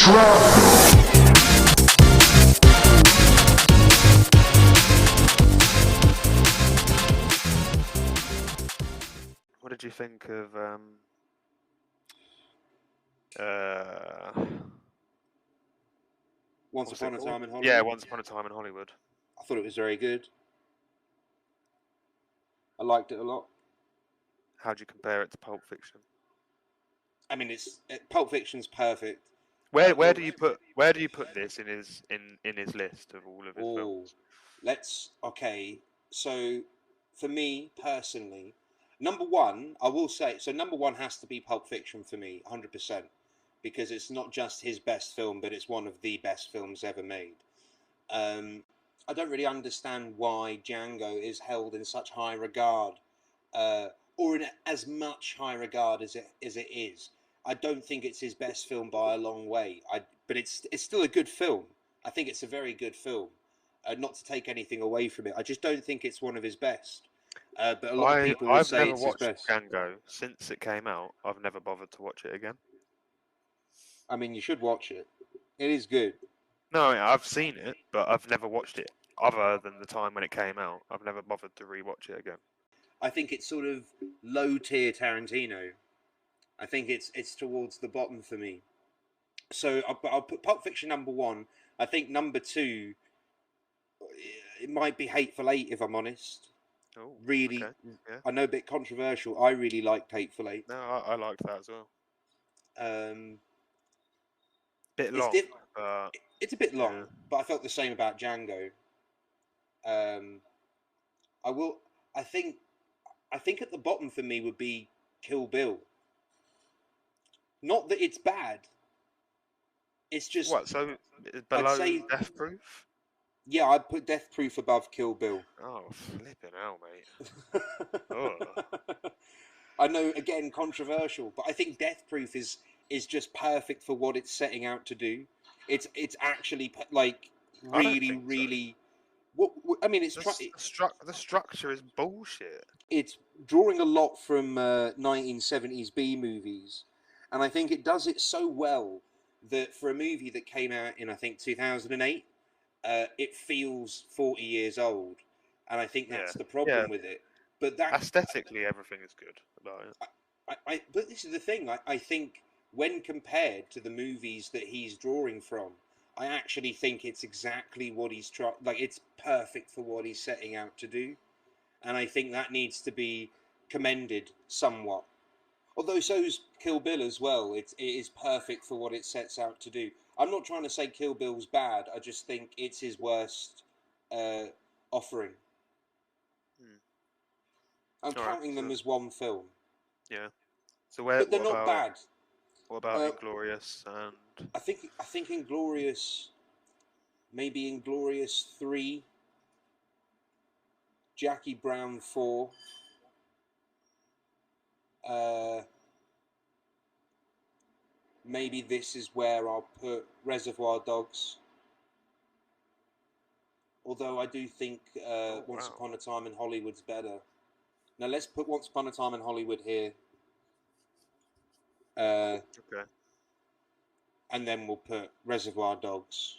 What did you think of uh, Once what's it Upon a called? Time in Hollywood. Yeah, Once Upon a Time in Hollywood. I thought it was very good. I liked it a lot. How do you compare it to Pulp Fiction? I mean, Pulp Fiction's perfect. Where do you put this in his list of all of his films? Okay. So, for me personally, number one, I will say, so number one has to be Pulp Fiction for me, 100%, because it's not just his best film, but it's one of the best films ever made. I don't really understand why Django is held in such high regard, or in as much high regard as it is. I don't think it's his best film by a long way. But it's still a good film. I think it's a very good film. Not to take anything away from it, I just don't think it's one of his best. But a lot of people will say it's his best. I've never watched Django since it came out. I've never bothered to watch it again. I mean, you should watch it. It is good. No, I've seen it, but I've never watched it other than the time when it came out. I've never bothered to rewatch it again. I think it's sort of low tier Tarantino. I think it's towards the bottom for me. So I'll put Pulp Fiction number one. I think number two, it might be Hateful Eight, if I'm honest. Oh, really, okay. Yeah. I know, a bit controversial. I really liked Hateful Eight. No, I liked that as well. Bit long. It's a bit long, but I felt the same about Django. I think at the bottom for me would be Kill Bill. Not that it's bad. It's just what? So below Death Proof? Yeah, I'd put Death Proof above Kill Bill. Oh, flipping hell, mate. Oh. I know, again, controversial, but I think Death Proof is just perfect for what it's setting out to do. It's actually like really. What I mean, it's the structure is bullshit. It's drawing a lot from 1970s B movies, and I think it does it so well that for a movie that came out in, I think, 2008, it feels 40 years old, and I think that's the problem with it. But that aesthetically, everything is good about it. But this is the thing. I think when compared to the movies that he's drawing from, I actually think it's exactly what he's trying. Like, it's perfect for what he's setting out to do, and I think that needs to be commended somewhat. Although so's Kill Bill as well. It is perfect for what it sets out to do. I'm not trying to say Kill Bill's bad. I just think it's his worst offering. I'm counting them as one film. Yeah. So but they're not bad. What about Inglourious and? I think Inglourious, maybe Inglourious 3, Jackie Brown 4. Maybe this is where I'll put Reservoir Dogs. Although I do think Once Upon a Time in Hollywood's better. Now let's put Once Upon a Time in Hollywood here. Okay. And then we'll put Reservoir Dogs.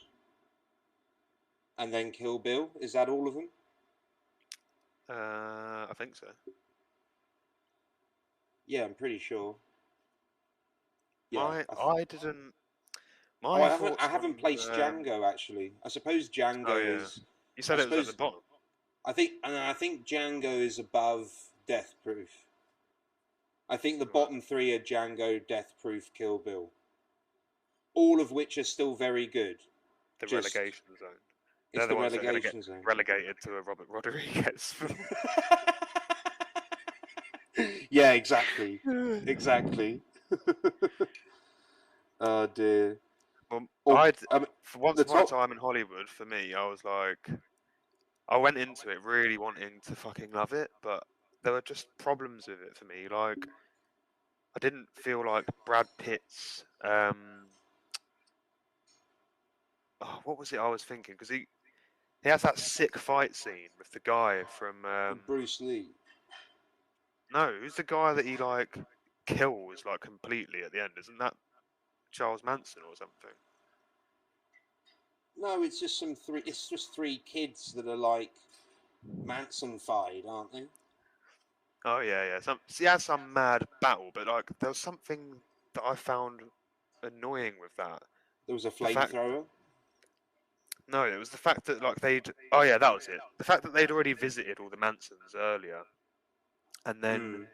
And then Kill Bill. Is that all of them? I think so. Yeah, I'm pretty sure. Yeah, I didn't. I haven't placed Django, actually. I suppose Django is. You said it was at the bottom. I think Django is above Death Proof. I think the bottom three are Django, Death Proof, Kill Bill. All of which are still very good. The relegation zone. It's the relegation zone. Relegated to a Robert Rodriguez. Yeah, exactly. Exactly. Oh dear. Well, for Once Upon a Time in Hollywood, for me, I was like, I went into it really wanting to fucking love it, but there were just problems with it for me. Like, I didn't feel like Brad Pitt's. What was it I was thinking? Because he has that sick fight scene with the guy from Bruce Lee. No, who's the guy that he like kills like completely at the end? Isn't that Charles Manson or something? No, it's just It's just three kids that are like Manson-fied, aren't they? Oh yeah. He had some mad battle, but like there was something that I found annoying with that. There was a The fact, flamethrower. no, it was the fact that like they'd. Oh yeah, that was it. The fact that they'd already visited all the Mansons earlier, and then Mm.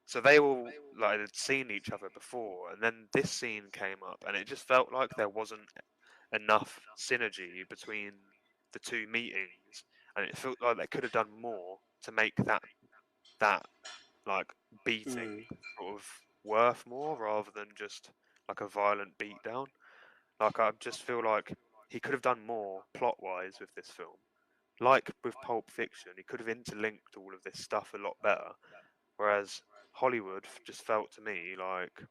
so they all like had seen each other before, and then this scene came up, and it just felt like there wasn't enough synergy between the two meetings, and it felt like they could have done more to make that like beating Mm. sort of worth more rather than just like a violent beatdown. Like I just feel like he could have done more plot wise with this film. Like with Pulp Fiction, he could have interlinked all of this stuff a lot better. Whereas Hollywood just felt to me like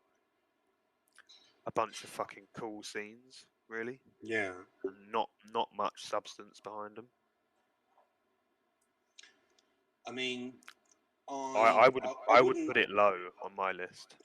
a bunch of fucking cool scenes, really, Yeah. and not much substance behind them. I mean, I I would I I would wouldn't. put it low on my list.